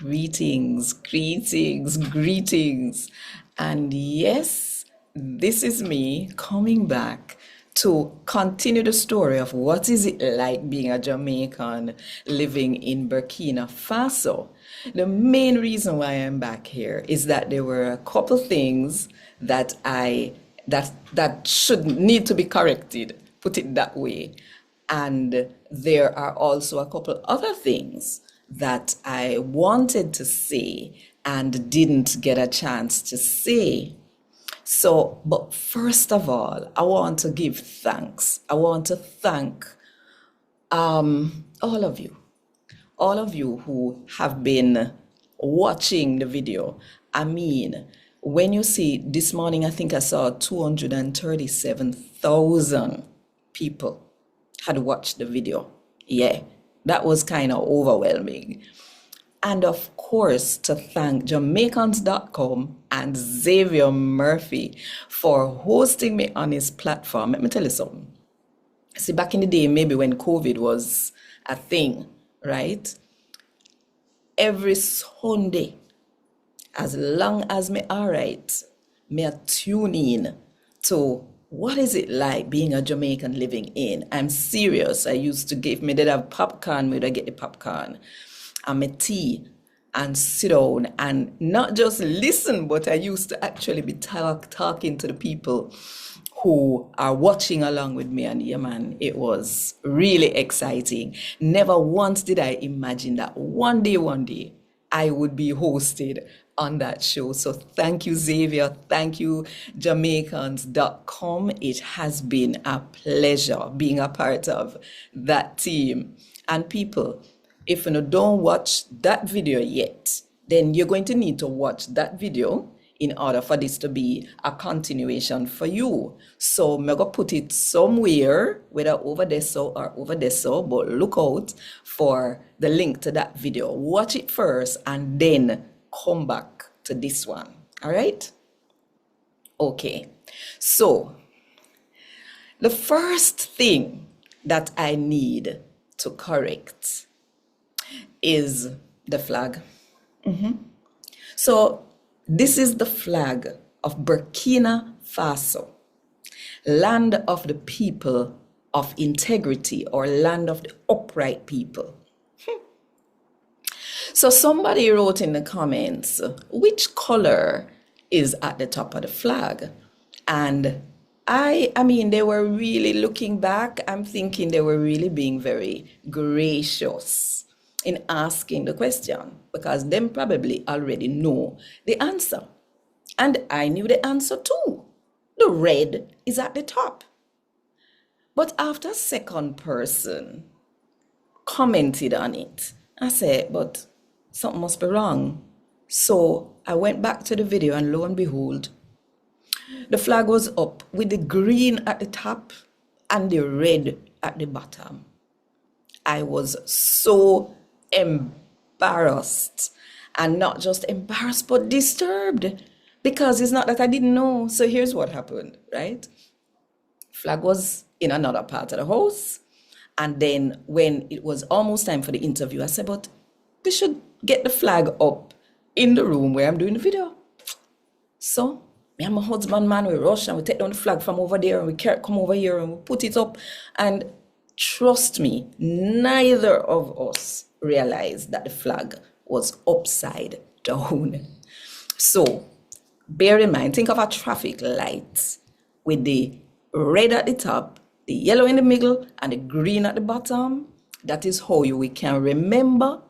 Greetings, greetings, greetings. And yes, this is me coming back to continue the story of what is it like being a Jamaican living in Burkina Faso. The main reason why I'm back here is that there were a couple things that that should need to be corrected, put it that way. And there are also a couple other things that I wanted to say and didn't get a chance to say. So, but first of all, I want to give thanks. I want to thank all of you, all of you who have been watching the video. I mean, when you see this morning, I think I saw 237,000 people had watched the video. Yeah, that was kind of overwhelming. And of course, to thank Jamaicans.com and Xavier Murphy for hosting me on his platform. Let me tell you something. See, back in the day, maybe when COVID was a thing, right? Every Sunday, as long as me all right, me a tune in to what is it like being a Jamaican living in. I'm serious. I used to give me, did have popcorn, me would get the popcorn and my tea and sit down and not just listen, but I used to actually be talking to the people who are watching along with me. And yeah, man, it was really exciting. Never once did I imagine that one day, I would be hosted on that show. So thank you, Xavier. Thank you, Jamaicans.com. It has been a pleasure being a part of that team. And people, if you don't watch that video yet, then you're going to need to watch that video in order for this to be a continuation for you. So I'm going to put it somewhere, whether over there so or over there so, but look out for the link to that video. Watch it first and then come back to this one. All right? Okay. So the first thing that I need to correct is the flag. So this is the flag of Burkina Faso, land of the people of integrity, or land of the upright people. So somebody wrote in the comments, which color is at the top of the flag? And I mean, they were really looking back. I'm thinking they were really being very gracious in asking the question, because them probably already know the answer. And I knew the answer too. The red is at the top. But after a second person commented on it, I said, but something must be wrong. So I went back to the video and lo and behold, the flag was up with the green at the top and the red at the bottom. I was so embarrassed, and not just embarrassed but disturbed, because it's not that I didn't know. So here's what happened, right? Flag was in another part of the house, and then when it was almost time for the interview, I said, but we should get the flag up in the room where I'm doing the video. So me and my husband, man, we rush and we take down the flag from over there and we come over here and we put it up. And trust me, neither of us realized that the flag was upside down. So bear in mind, think of a traffic light with the red at the top, the yellow in the middle, and the green at the bottom. That is how we can remember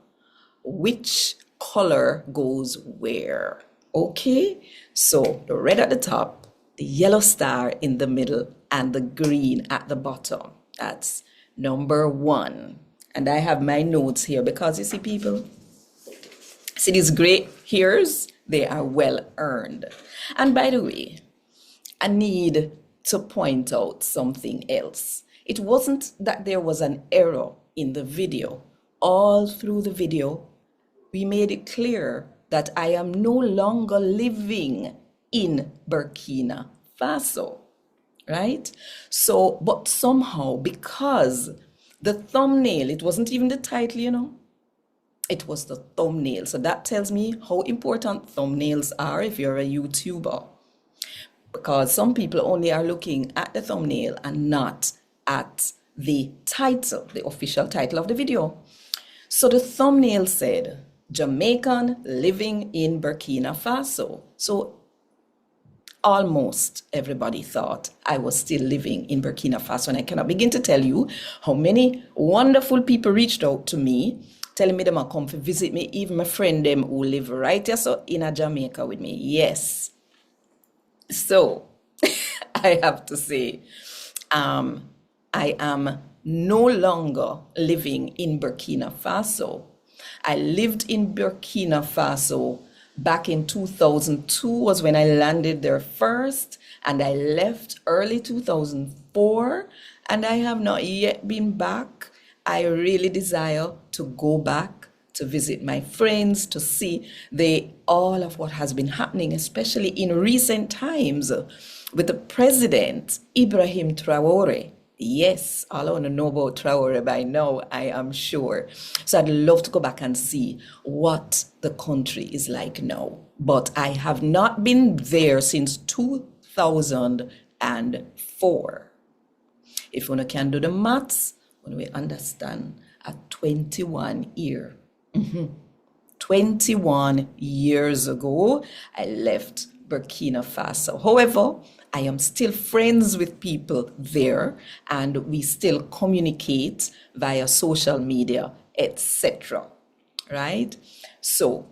which color goes where. Okay, so the red at the top, the yellow star in the middle, and the green at the bottom. That's number one. And I have my notes here because you see, people, see these great hairs, they are well earned. And by the way, I need to point out something else. It wasn't that there was an error in the video. All through the video, we made it clear that I am no longer living in Burkina Faso, right? So, but somehow, because the thumbnail, it wasn't even the title, It was the thumbnail. So that tells me how important thumbnails are if you're a YouTuber. Because some people only are looking at the thumbnail and not at the title, the official title of the video. So the thumbnail said, Jamaican living in Burkina Faso. So almost everybody thought I was still living in Burkina Faso. And I cannot begin to tell you how many wonderful people reached out to me, telling me they might come to visit me, even my friend them who live right here so in a Jamaica with me. Yes. So I have to say, I am no longer living in Burkina Faso. I lived in Burkina Faso back in 2002 was when I landed there first, and I left early 2004, and I have not yet been back. I really desire to go back to visit my friends, to see all of what has been happening, especially in recent times with the president, Ibrahim Traore. Yes, all I want to know about Traore by now, I am sure. So I'd love to go back and see what the country is like now. But I have not been there since 2004. If one can do the maths, when we understand a 21 year. 21 years ago, I left Burkina Faso. However, I am still friends with people there, and we still communicate via social media, etc. Right? So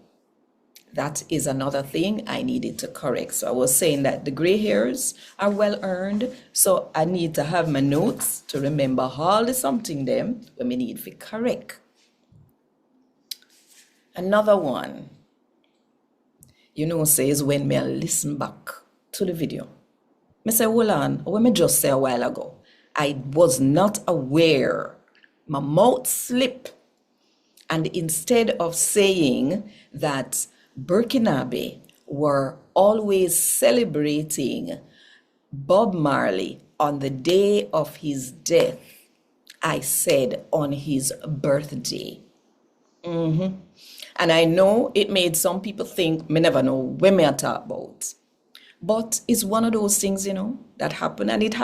that is another thing I needed to correct. So I was saying that the gray hairs are well earned. So I need to have my notes to remember all the something them when we need to correct. Another one, says when me listen back to the video. Me say, hold on, what me just say a while ago. I was not aware. My mouth slipped. And instead of saying that Burkinabe were always celebrating Bob Marley on the day of his death, I said on his birthday. And I know it made some people think me never know when me I talk about. But it's one of those things, that happen. And it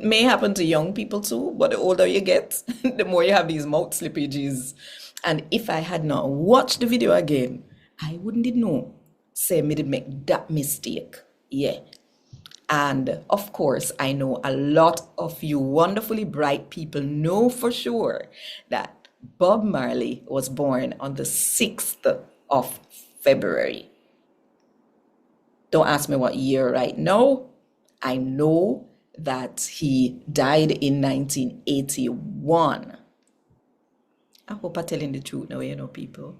may happen to young people too, but the older you get, the more you have these mouth slippages. And if I had not watched the video again, I wouldn't know. Say me did make that mistake. Yeah. And of course, I know a lot of you wonderfully bright people know for sure that Bob Marley was born on the 6th of February. Don't ask me what year right now. I know that he died in 1981. I hope I'm telling the truth now, people.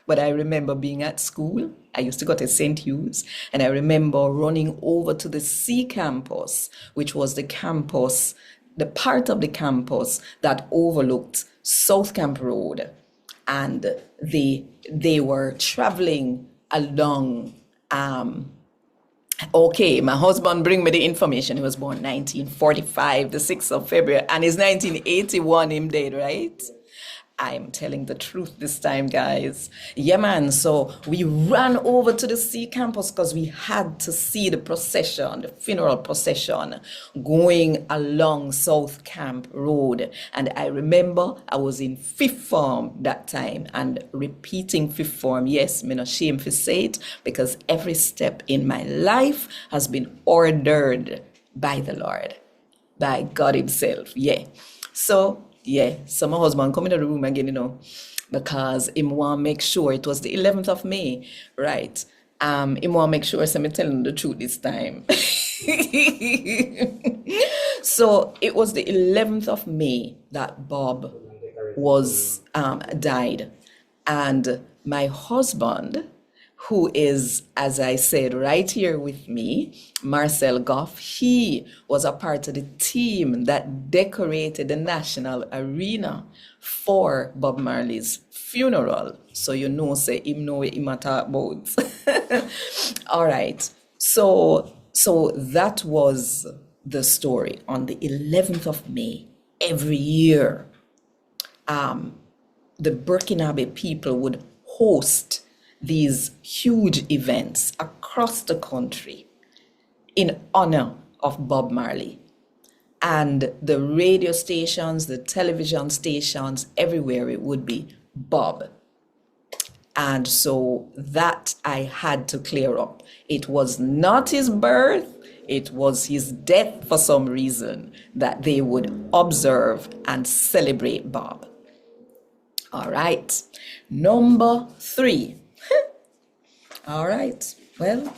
But I remember being at school. I used to go to St. Hugh's, and I remember running over to the C campus, which was the part of the campus that overlooked South Camp Road. And they were traveling along. Okay, my husband bring me the information. He was born 1945, the 6th of February, and it's 1981 him dead, right? I'm telling the truth this time, guys. Yeah, man. So we ran over to the C campus because we had to see the procession, the funeral procession going along South Camp Road. And I remember I was in fifth form that time and repeating fifth form. Yes, me no shame to say it, because every step in my life has been ordered by the Lord, by God himself. Yeah. So my husband come in the room again, because him want to make sure it was the 11th of May, right? Him want to make sure I'm telling the truth this time. So it was the 11th of May that Bob was died, and my husband, who is, as I said, right here with me, Marcel Goffe, he was a part of the team that decorated the National Arena for Bob Marley's funeral. So say him know what him a talk about. All right. So that was the story on the 11th of May every year. the Burkinabe people would host these huge events across the country in honor of Bob Marley. And the radio stations, the television stations, everywhere it would be Bob. And so that I had to clear up. It was not his birth, it was his death for some reason that they would observe and celebrate Bob. All right. Number 3. All right. Well,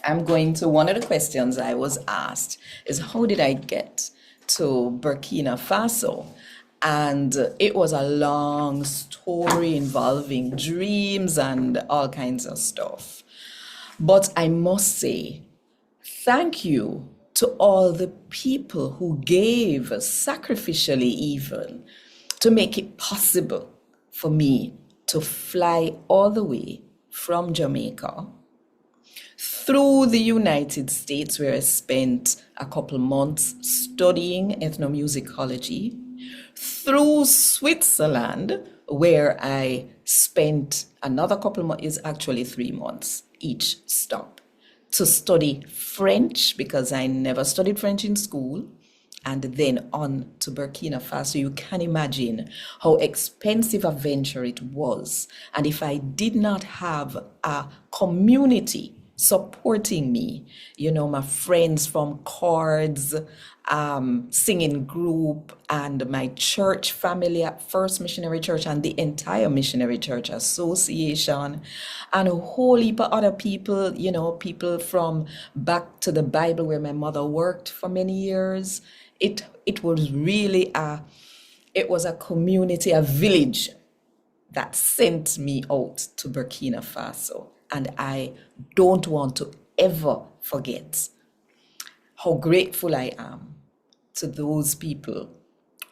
I'm going to one of the questions I was asked is how did I get to Burkina Faso? And it was a long story involving dreams and all kinds of stuff. But I must say, thank you to all the people who gave sacrificially even to make it possible for me to fly all the way from Jamaica through the United States, where I spent a couple months studying ethnomusicology, through Switzerland, where I spent another couple months, is actually 3 months each stop, to study French, because I never studied French in school, and then on to Burkina Faso. You can imagine how expensive a venture it was. And if I did not have a community supporting me, my friends from chords, singing group, and my church family at First Missionary Church and the entire Missionary Church Association, and a whole heap of other people, people from Back to the Bible, where my mother worked for many years. It was really a community, a village that sent me out to Burkina Faso. And I don't want to ever forget how grateful I am to those people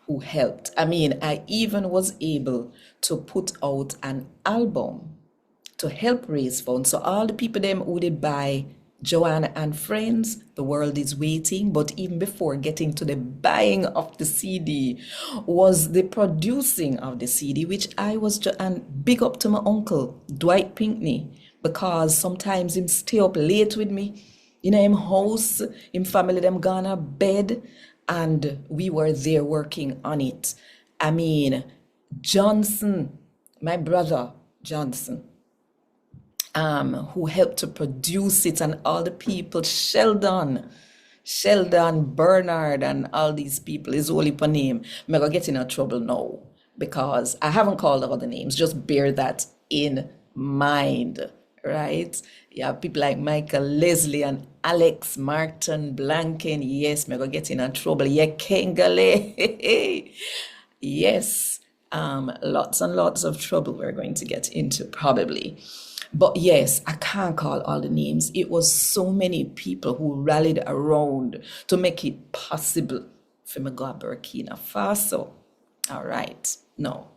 who helped. I mean, I even was able to put out an album to help raise funds. So all the people them who did buy Joanna and Friends, The World is Waiting. But even before getting to the buying of the CD was the producing of the CD, which I was, and big up to my uncle, Dwight Pinkney, because sometimes him stay up late with me, him house, him family, them gone to bed, and we were there working on it. I mean, Johnson, my brother Johnson, who helped to produce it, and all the people, Sheldon, Bernard, and all these people, is only per name. I'm going to get in trouble now because I haven't called all the names. Just bear that in mind, right? Yeah, people like Michael, Leslie, and Alex, Martin, Blanken. Yes, I'm going to get in trouble. Yeah, Kengale. Yes, lots and lots of trouble we're going to get into probably. But yes, I can't call all the names. It was so many people who rallied around to make it possible for me to go to Burkina Faso. All right, now,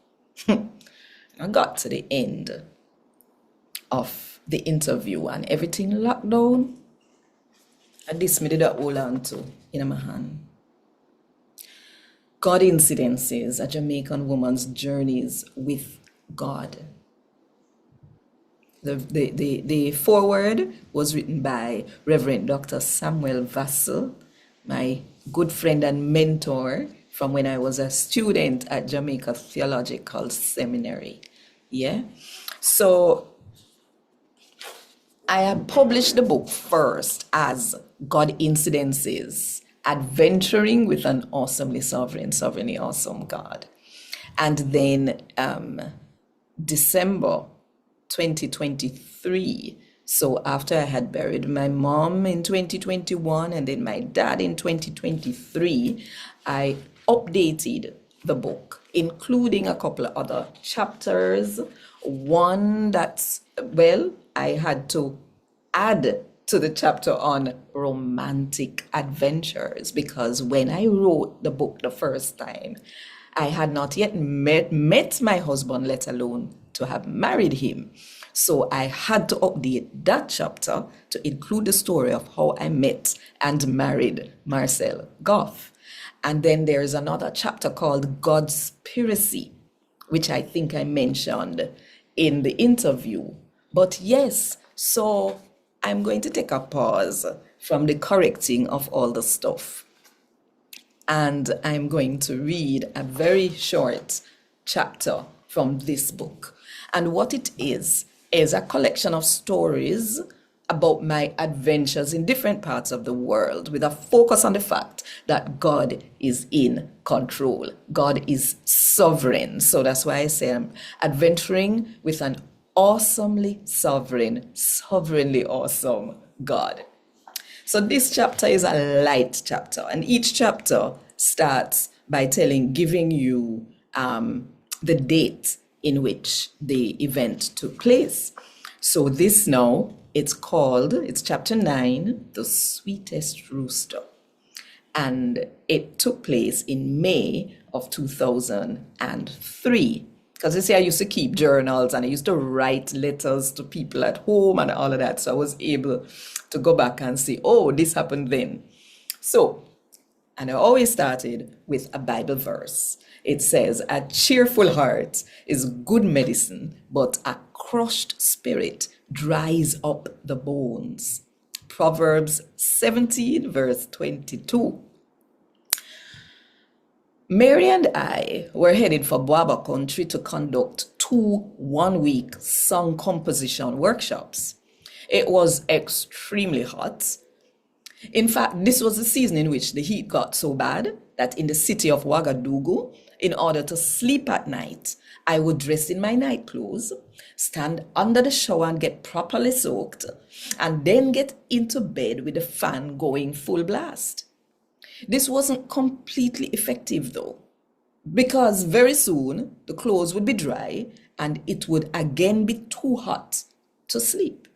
I got to the end of the interview and everything locked down. And this me did hold on to in my hand. God Incidences, a Jamaican woman's journeys with God. The foreword was written by Reverend Dr. Samuel Vassell, my good friend and mentor from when I was a student at Jamaica Theological Seminary. Yeah. So I had published the book first as God Incidences, Adventuring with an Awesomely Sovereign, Sovereignly Awesome God. And then December 2023. So after I had buried my mom in 2021 and then my dad in 2023, I updated the book, including a couple of other chapters. One that's, I had to add to the chapter on romantic adventures, because when I wrote the book the first time, I had not yet met my husband, let alone to have married him. So I had to update that chapter to include the story of how I met and married Marcel Goffe. And then there's another chapter called Godspiracy, which I think I mentioned in the interview. But yes, so I'm going to take a pause from the correcting of all the stuff. And I'm going to read a very short chapter from this book. And what it is a collection of stories about my adventures in different parts of the world with a focus on the fact that God is in control. God is sovereign. So that's why I say I'm adventuring with an awesomely sovereign, sovereignly awesome God. So this chapter is a light chapter, and each chapter starts by giving you the date in which the event took place. So this now, it's chapter 9, The Sweetest Rooster. And it took place in May of 2003. Because you see, I used to keep journals and I used to write letters to people at home and all of that. So I was able to go back and say, oh, this happened then. So, and I always started with a Bible verse. It says, a cheerful heart is good medicine, but a crushed spirit dries up the bones. Proverbs 17, verse 22. Mary and I were headed for Boaba country to conduct 2 one-week song composition workshops. It was extremely hot. In fact, this was the season in which the heat got so bad that in the city of Ouagadougou, in order to sleep at night, I would dress in my night clothes, stand under the shower and get properly soaked, and then get into bed with the fan going full blast. This wasn't completely effective though, because very soon the clothes would be dry and it would again be too hot to sleep.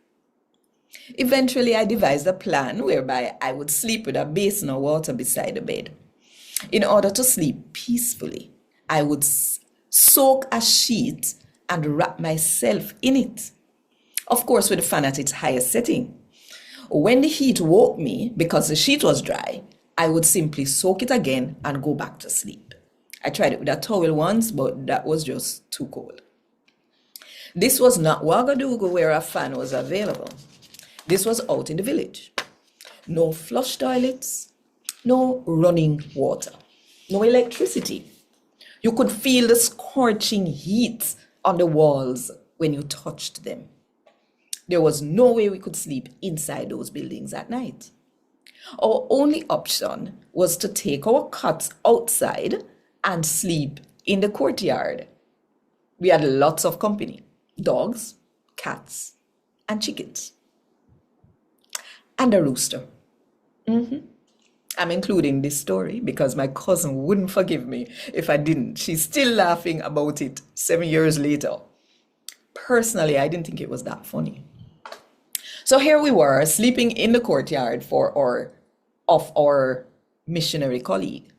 Eventually, I devised a plan whereby I would sleep with a basin of water beside the bed. In order to sleep peacefully, I would soak a sheet and wrap myself in it. Of course, with the fan at its highest setting. When the heat woke me, because the sheet was dry, I would simply soak it again and go back to sleep. I tried it with a towel once, but that was just too cold. This was not Ouagadougou where a fan was available. This was out in the village. No flush toilets, no running water, no electricity. You could feel the scorching heat on the walls when you touched them. There was no way we could sleep inside those buildings at night. Our only option was to take our cots outside and sleep in the courtyard. We had lots of company, dogs, cats, and chickens. And a rooster. I'm including this story because my cousin wouldn't forgive me if I didn't. She's still laughing about it 7 years later. Personally, I didn't think it was that funny. So here we were sleeping in the courtyard of our missionary colleague.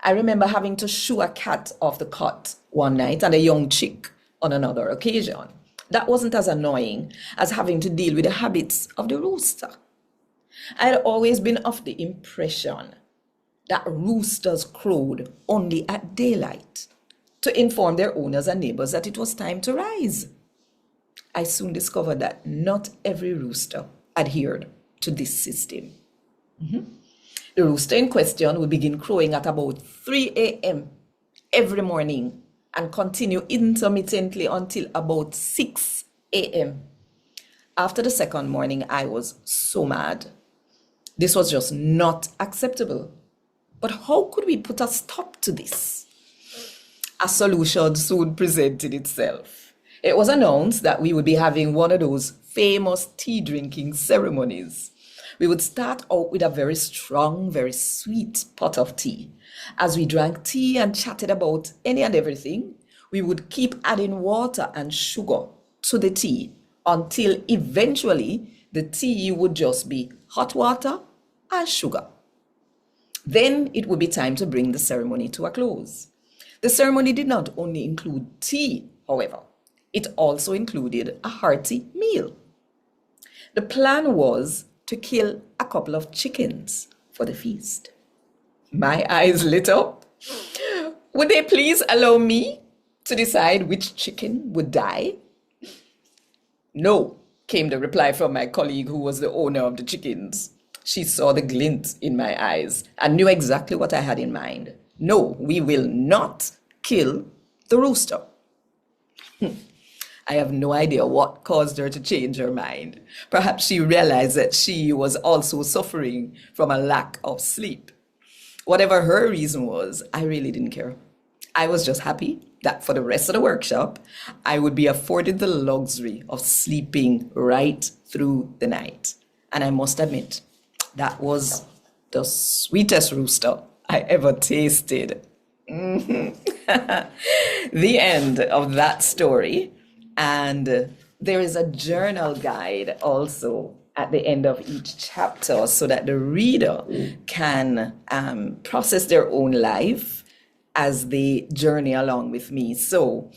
I remember having to shoo a cat off the cot one night and a young chick on another occasion. That wasn't as annoying as having to deal with the habits of the rooster. I had always been of the impression that roosters crowed only at daylight to inform their owners and neighbors that it was time to rise. I soon discovered that not every rooster adhered to this system. The rooster in question would begin crowing at about 3 a.m. every morning and continue intermittently until about 6 a.m. After the second morning, I was so mad. This was just not acceptable. But how could we put a stop to this? A solution soon presented itself. It was announced that we would be having one of those famous tea drinking ceremonies. We would start out with a very strong, very sweet pot of tea. As we drank tea and chatted about any and everything, we would keep adding water and sugar to the tea until eventually the tea would just be hot water and sugar. Then it would be time to bring the ceremony to a close. The ceremony did not only include tea, however, it also included a hearty meal. The plan was to kill a couple of chickens for the feast. My eyes lit up. Would they please allow me to decide which chicken would die? No, came the reply from my colleague who was the owner of the chickens. She saw the glint in my eyes and knew exactly what I had in mind. No, we will not kill the rooster. I have no idea what caused her to change her mind. Perhaps she realized that she was also suffering from a lack of sleep. Whatever her reason was, I really didn't care. I was just happy that for the rest of the workshop, I would be afforded the luxury of sleeping right through the night. And I must admit, that was the sweetest rooster I ever tasted. The end of that story. And there is a journal guide also at the end of each chapter so that the reader can process their own life as they journey along with me. So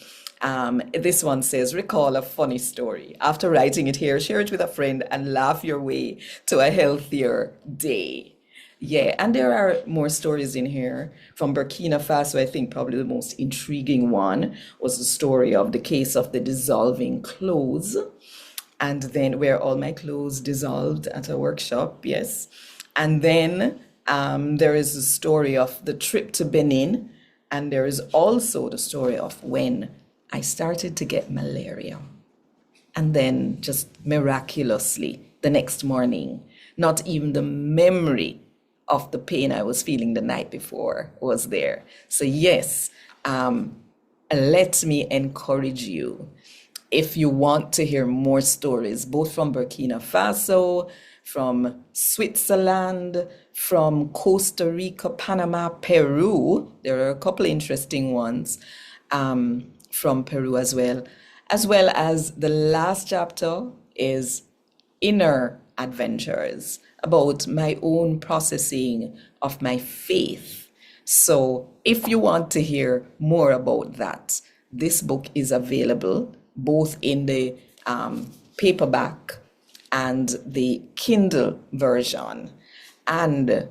this one says, recall a funny story. After writing it here, share it with a friend and laugh your way to a healthier day. Yeah, and there are more stories in here from Burkina Faso. I think probably the most intriguing one was the story of the case of the dissolving clothes. And then where all my clothes dissolved at a workshop, yes. And then there is the story of the trip to Benin. And there is also the story of when I started to get malaria. And then just miraculously, the next morning, not even the memory of the pain I was feeling the night before was there. So yes, let me encourage you. If you want to hear more stories, both from Burkina Faso, from Switzerland, from Costa Rica, Panama, Peru, there are a couple of interesting ones from Peru as well as the last chapter is Inner Adventures, about my own processing of my faith. So if you want to hear more about that, this book is available both in the paperback and the Kindle version. And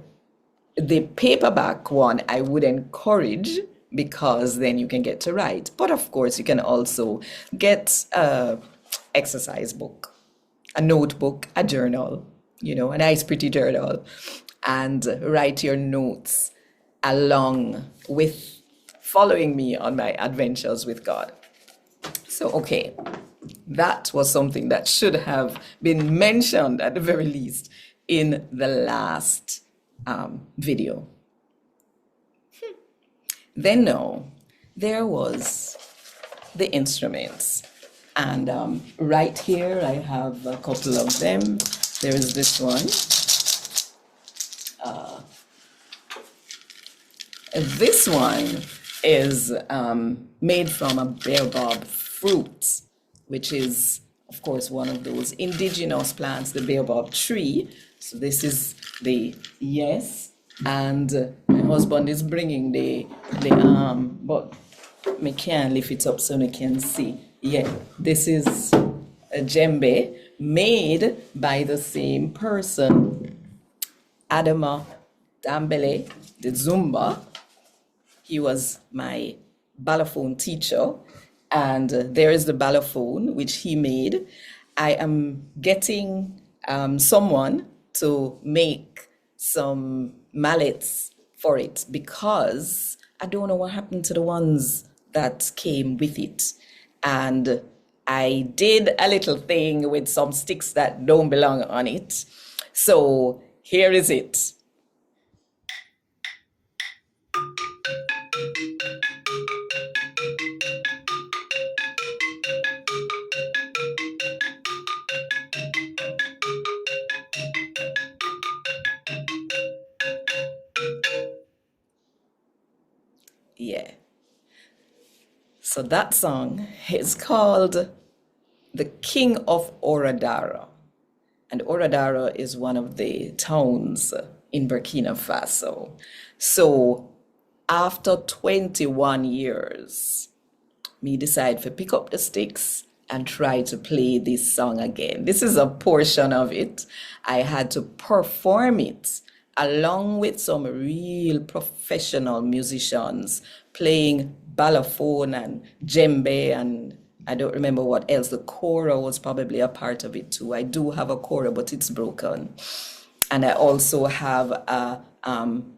the paperback one I would encourage because then you can get to write. But of course, you can also get an exercise book, a notebook, a journal, a nice pretty journal, and write your notes along with following me on my adventures with God. So, okay, that was something that should have been mentioned at the very least in the last video. Then no, there was the instruments. And right here, I have a couple of them. There is this one. This one is made from a baobab fruit, which is, of course, one of those indigenous plants, the baobab tree. So this is the yes. And my husband is bringing the but me can't lift it up so you can see. Yeah, this is a djembe made by the same person, Adama Dambele de Zumba. He was my balafon teacher, and there is the balafon which he made. I am getting someone to make some mallets for it because I don't know what happened to the ones that came with it. And I did a little thing with some sticks that don't belong on it. So here is it. Yeah. So that song is called The King of Oradara. And Oradara is one of the towns in Burkina Faso. So after 21 years, me decide to pick up the sticks and try to play this song again. This is a portion of it. I had to perform it along with some real professional musicians playing balafon and djembe, and I don't remember what else. The kora was probably a part of it too. I do have a kora, but it's broken. And I also have a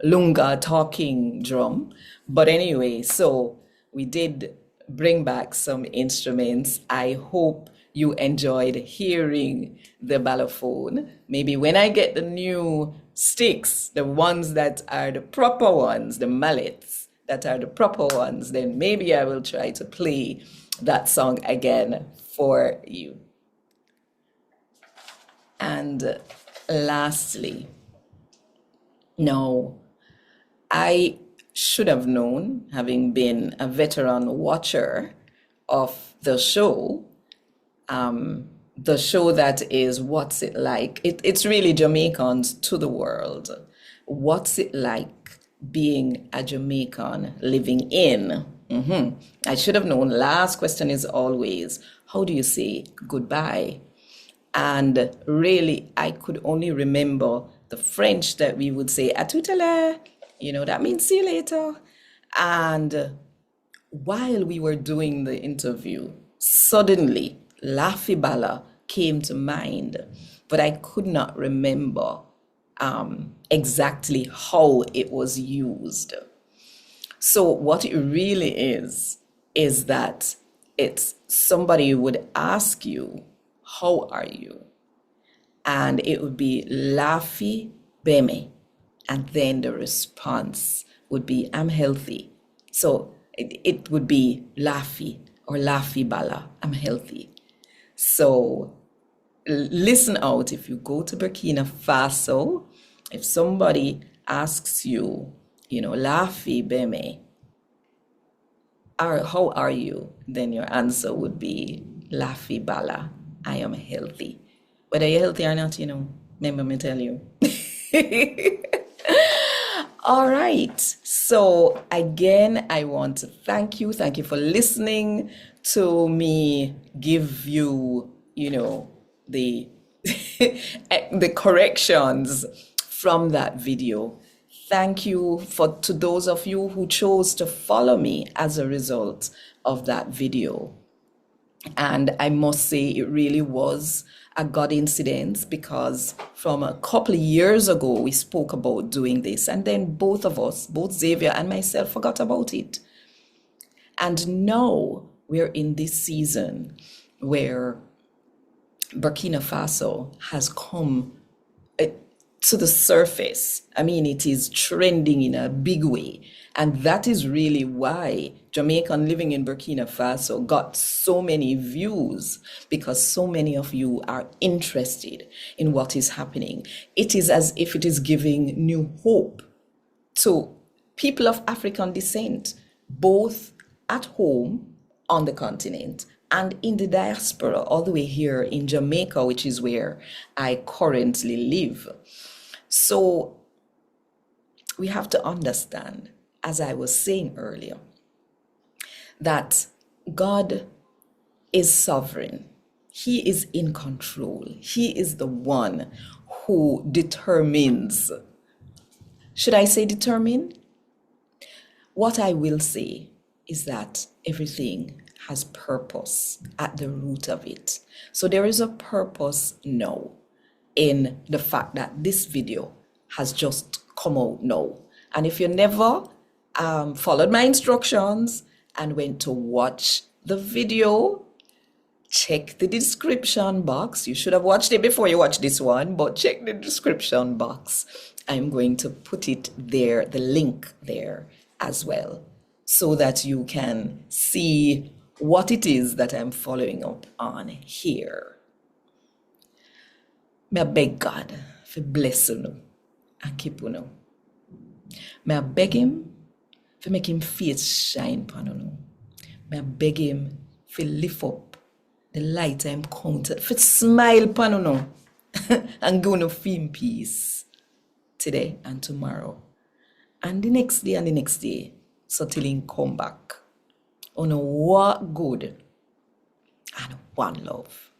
lunga talking drum. But anyway, so we did bring back some instruments. I hope you enjoyed hearing the balafon. Maybe when I get the new sticks, the ones that are the proper ones, the mallets that are the proper ones, then maybe I will try to play that song again for you. And lastly, now, I should have known, having been a veteran watcher of the show that is What's It Like? It's really Jamaicans to the world. What's it like being a Jamaican living in? I should have known. Last question is always, how do you say goodbye? And really, I could only remember the French that we would say, à tout à l'heure, that means see you later. And while we were doing the interview, suddenly, Lafibala came to mind, but I could not remember exactly how it was used. So what it really is that it's somebody would ask you, how are you? And it would be Lafi Beme. And then the response would be, I'm healthy. So it would be Lafi or Lafi Bala, I'm healthy. So listen out. If you go to Burkina Faso, if somebody asks you, Lafi Beme, or how are you? Then your answer would be Lafi Bala, I am healthy. Whether you're healthy or not, remember me tell you. All right. So again, I want to thank you. Thank you for listening to me give you, the the corrections from that video. Thank you to those of you who chose to follow me as a result of that video. And I must say it really was a God incident, because from a couple of years ago, we spoke about doing this. And then both of us, both Xavier and myself, forgot about it. And now we're in this season where Burkina Faso has come to the surface. I mean, it is trending in a big way. And that is really why Jamaican living in Burkina Faso got so many views, because so many of you are interested in what is happening. It is as if it is giving new hope to people of African descent, both at home on the continent and in the diaspora, all the way here in Jamaica, which is where I currently live. So we have to understand, as I was saying earlier, that God is sovereign. He is in control. He is the one who determines. Should I say determine? What I will say is that everything has purpose at the root of it. So there is a purpose now in the fact that this video has just come out now. And if you never followed my instructions and went to watch the video, check the description box. You should have watched it before you watch this one, but check the description box. I'm going to put it there, the link there as well, so that you can see what it is that I'm following up on here. May I beg God for bless you and keep you. May I beg him for make him face shine upon you. May I beg him for lift up the light I'm counted, for smile upon you and go no feel peace today and tomorrow and the next day and the next day, so till him come back. Oh no, what good and one love.